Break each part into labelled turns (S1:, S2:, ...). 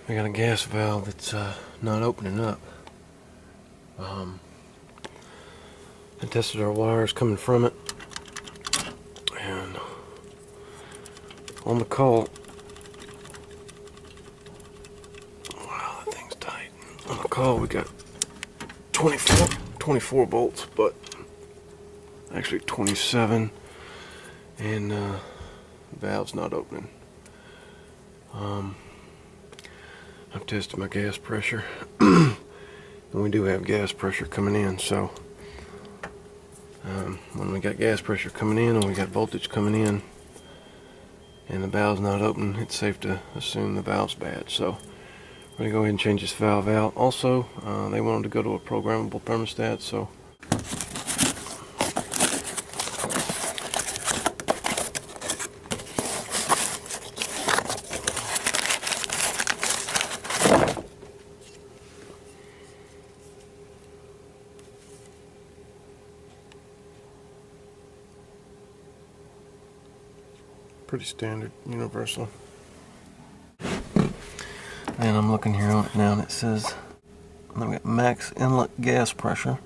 S1: I got a gas valve that's not opening up. I tested our wires coming from it, and on the call, wow, that thing's tight. On the call we got 24 volts, but actually 27, and the valve's not opening. I've tested my gas pressure, and we do have gas pressure coming in, so when we got gas pressure coming in and we got voltage coming in and the valve's not open, it's safe to assume the valve's bad. So we're going to go ahead and change this valve out. Also, they wanted to go to a programmable thermostat, so pretty standard, universal. And I'm looking here on it now, and it says I've got max inlet gas pressure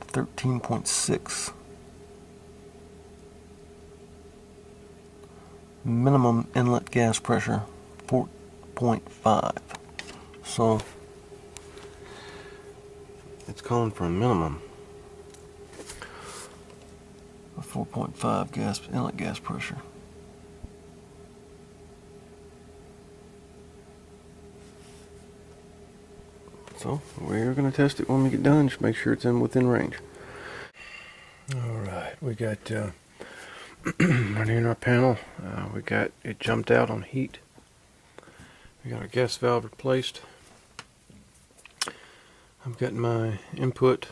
S1: 13.6, minimum inlet gas pressure 4.5. So it's calling for a minimum of 4.5 inlet gas pressure. So we're going to test it when we get done, just make sure it's within range. Alright, we got right here in our panel, we got it jumped out on heat. We got our gas valve replaced. I've got my input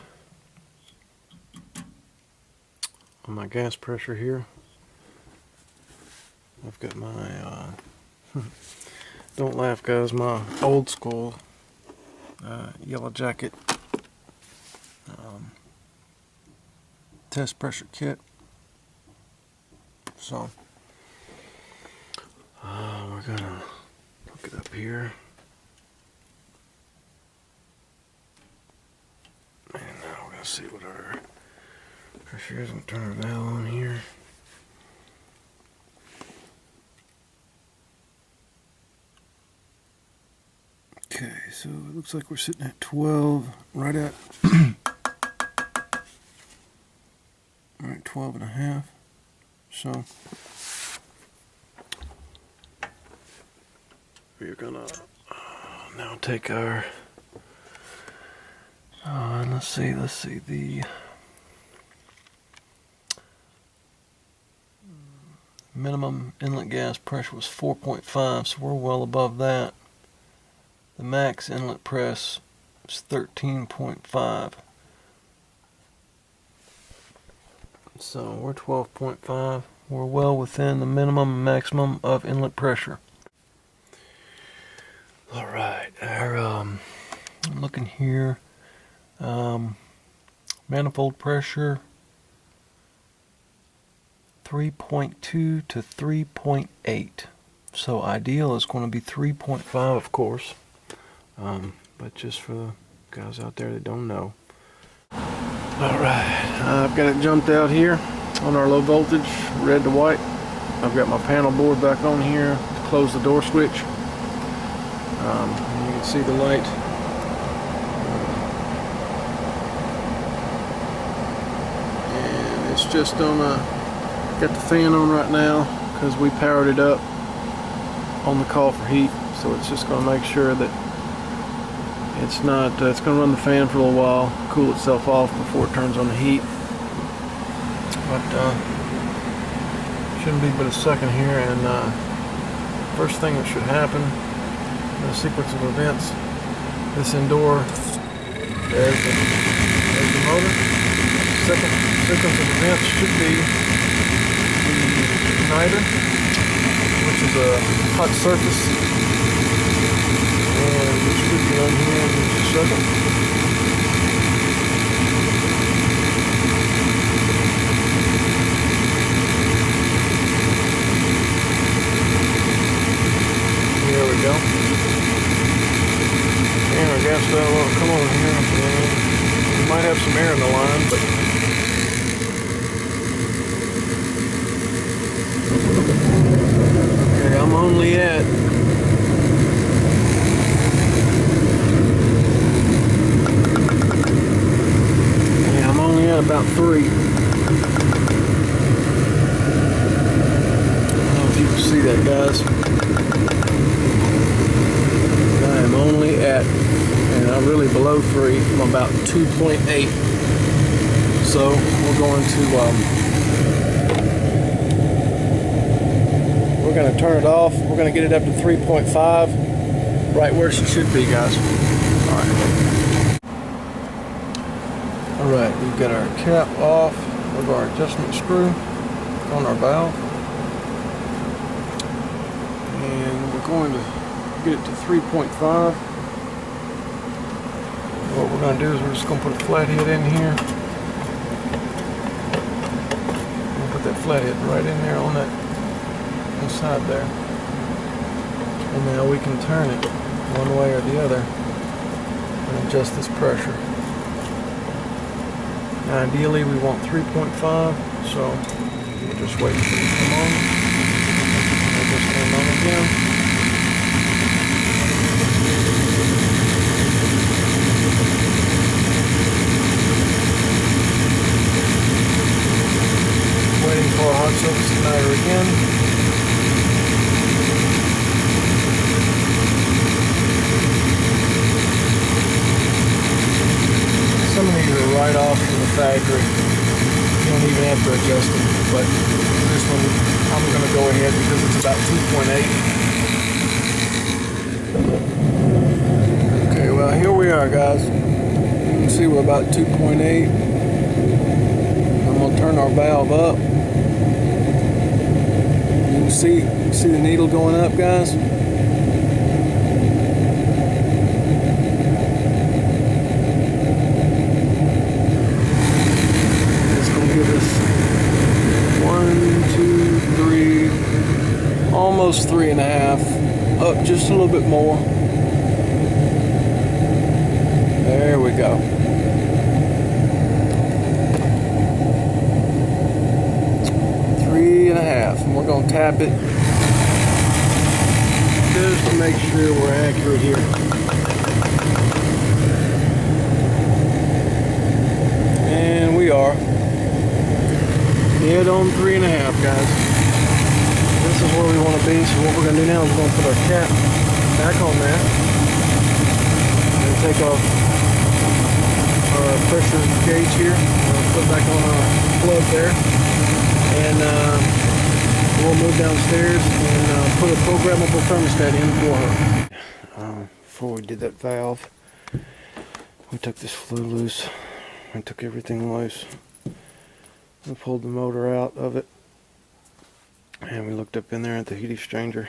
S1: on my gas pressure here. I've got my don't laugh guys, my old school Yellow Jacket test pressure kit. So we're gonna hook it up here, and now we're gonna see what our pressure is. I'm gonna turn our valve on here. Okay, so it looks like we're sitting at 12, right at right 12 and a half. So we're gonna now take our let's see the minimum inlet gas pressure was 4.5, so we're well above that. The max inlet press is 13.5. So we're 12.5. We're well within the minimum and maximum of inlet pressure. Alright, our I'm looking here. Manifold pressure 3.2 to 3.8. So ideal is going to be 3.5, of course. But just for the guys out there that don't know. Alright, I've got it jumped out here on our low voltage, red to white. I've got my panel board back on here to close the door switch. You can see the light. And it's just on got the fan on right now because we powered it up on the call for heat. So it's just going to make sure that it's not, it's going to run the fan for a little while, cool itself off before it turns on the heat. But shouldn't be but a second here, and first thing that should happen in a sequence of events, this indoor, there's the motor. Second sequence of events should be the igniter, which is a hot surface, and it should be on here in just a second. won't come on here. We might have some air in the line, but okay, I'm only at about 3. I don't know if you can see that, guys. I am only at, and I'm really below 3. I'm about 2.8. So we're going to turn it off. We're going to get it up to 3.5, right where she should be, guys. All right. Alright, we've got our cap off of our adjustment screw on our valve, and we're going to get it to 3.5. What we're going to do is we're just going to put a flathead in here. We'll put that flathead right in there on that inside there, and now we can turn it one way or the other and adjust this pressure. Ideally, we want 3.5, so we'll just wait for it to come on. I'll just turn on again. Waiting for a hot surface igniter again. Some of these are right off from the factory. You don't even have to adjust them. But this one, I'm going to go ahead because it's about 2.8. Okay, well, here we are, guys. You can see we're about 2.8. I'm going to turn our valve up. You can see the needle going up, guys. Almost 3.5, up just a little bit more. There we go. Three and a half, and we're going to tap it just to make sure we're accurate here. And we are dead on 3.5, guys. This is where we want to be, so what we're going to do now is we're going to put our cap back on there and take off our pressure gauge here. Put it back on our plug there, and we'll move downstairs and put a programmable thermostat in for her. Before we did that valve, we took this flue loose and took everything loose. We pulled the motor out of it. And we looked up in there at the heat exchanger.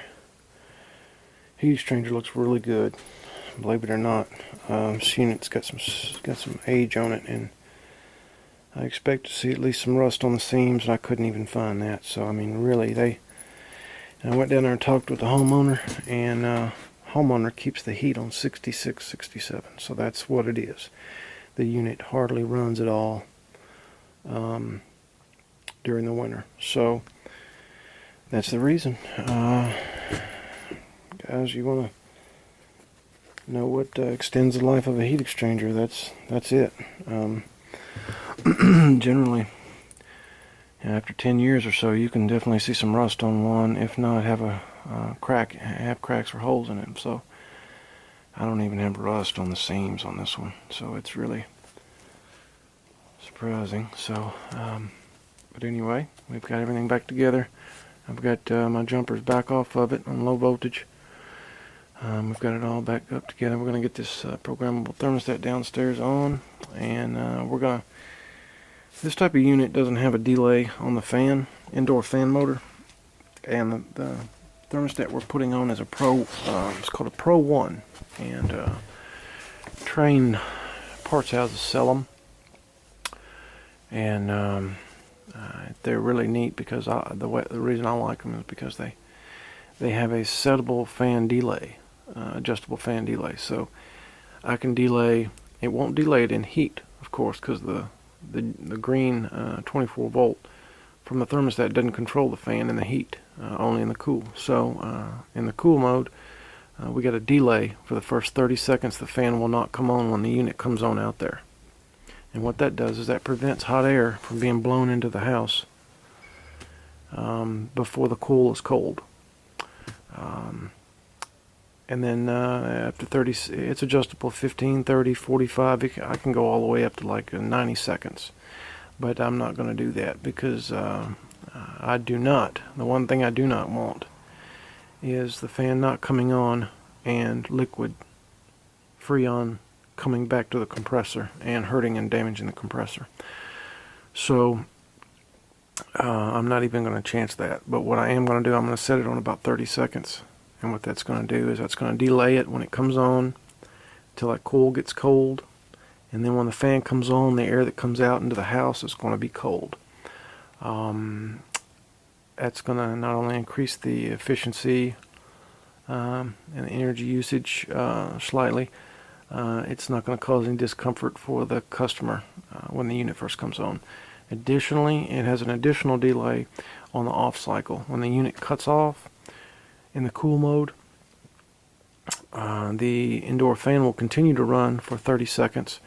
S1: Heat exchanger looks really good, believe it or not. This unit's got some age on it, and I expect to see at least some rust on the seams, and I couldn't even find that. So I mean, really, I went down there and talked with the homeowner, and homeowner keeps the heat on 66, 67. So that's what it is. The unit hardly runs at all during the winter. So that's the reason. Guys, you want to know what extends the life of a heat exchanger? That's it. Generally, after 10 years or so, you can definitely see some rust on one. If not, have cracks or holes in it. So I don't even have rust on the seams on this one. So it's really surprising. So, but anyway, we've got everything back together. I've got my jumpers back off of it on low voltage. We've got it all back up together. We're going to get this programmable thermostat downstairs on, and this type of unit doesn't have a delay on the fan, indoor fan motor, and the thermostat we're putting on is a Pro, it's called a Pro 1, and Train parts houses sell them, and they're really neat because the reason I like them is because they have a settable fan delay, adjustable fan delay. So I can delay. It won't delay it in heat, of course, because the green 24 volt from the thermostat doesn't control the fan in the heat, only in the cool. So in the cool mode, we got a delay for the first 30 seconds. The fan will not come on when the unit comes on out there. And what that does is that prevents hot air from being blown into the house before the cool is cold. And then after 30, it's adjustable 15, 30, 45. I can go all the way up to like 90 seconds. But I'm not going to do that because the one thing I do not want is the fan not coming on and liquid Freon coming back to the compressor and hurting and damaging the compressor. So I'm not even going to chance that. But what I am going to do, I'm going to set it on about 30 seconds. And what that's going to do is that's going to delay it when it comes on until that coil gets cold. And then when the fan comes on, the air that comes out into the house is going to be cold. That's going to not only increase the efficiency and the energy usage slightly, it's not going to cause any discomfort for the customer when the unit first comes on. Additionally, it has an additional delay on the off cycle. When the unit cuts off in the cool mode, the indoor fan will continue to run for 30 seconds,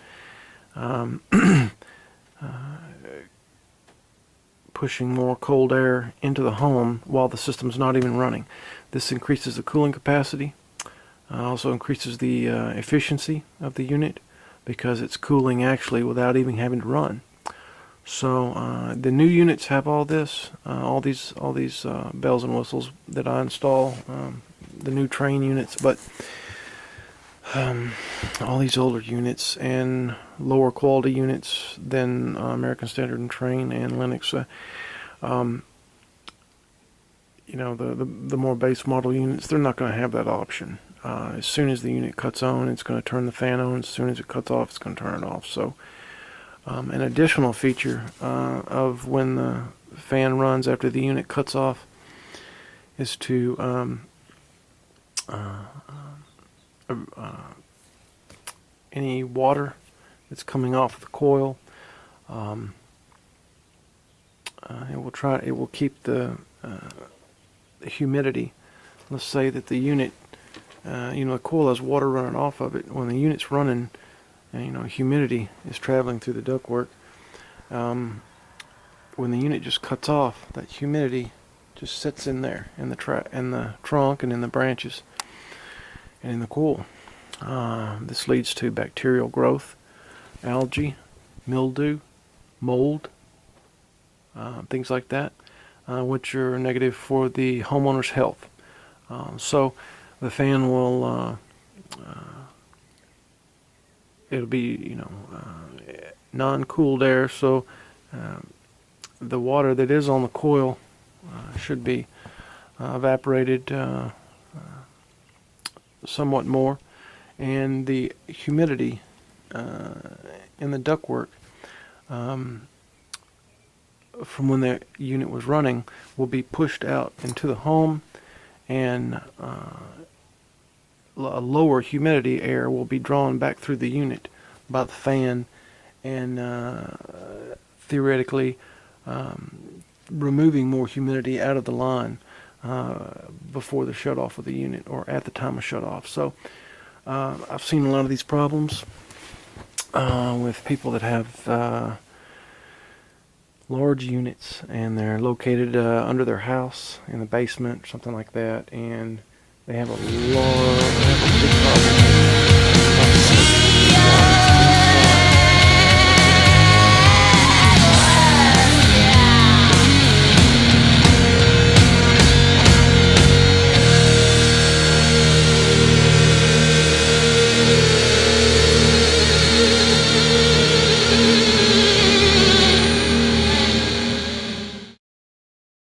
S1: pushing more cold air into the home while the system's not even running. This increases the cooling capacity, also increases the efficiency of the unit because it's cooling actually without even having to run. So the new units have all this, all these bells and whistles that I install, the new train units, but all these older units and lower quality units than American Standard and Train and Linux. You know, the more base model units, they're not going to have that option. As soon as the unit cuts on, it's going to turn the fan on. As soon as it cuts off, it's going to turn it off. So an additional feature of when the fan runs after the unit cuts off is to any water that's coming off the coil, it will keep the humidity. Let's say that the unit, the coil has water running off of it. When the unit's running, humidity is traveling through the ductwork. When the unit just cuts off, that humidity just sits in there in the trunk and in the branches and in the coil. This leads to bacterial growth, algae, mildew, mold, things like that, which are negative for the homeowner's health. So the fan will, it'll be, non-cooled air, so the water that is on the coil should be evaporated somewhat more, and the humidity in the ductwork from when the unit was running will be pushed out into the home, and a lower humidity air will be drawn back through the unit by the fan, and theoretically removing more humidity out of the line before the shut-off of the unit or at the time of shut-off. So I've seen a lot of these problems with people that have large units and they're located under their house in the basement or something like that, and they have a big problem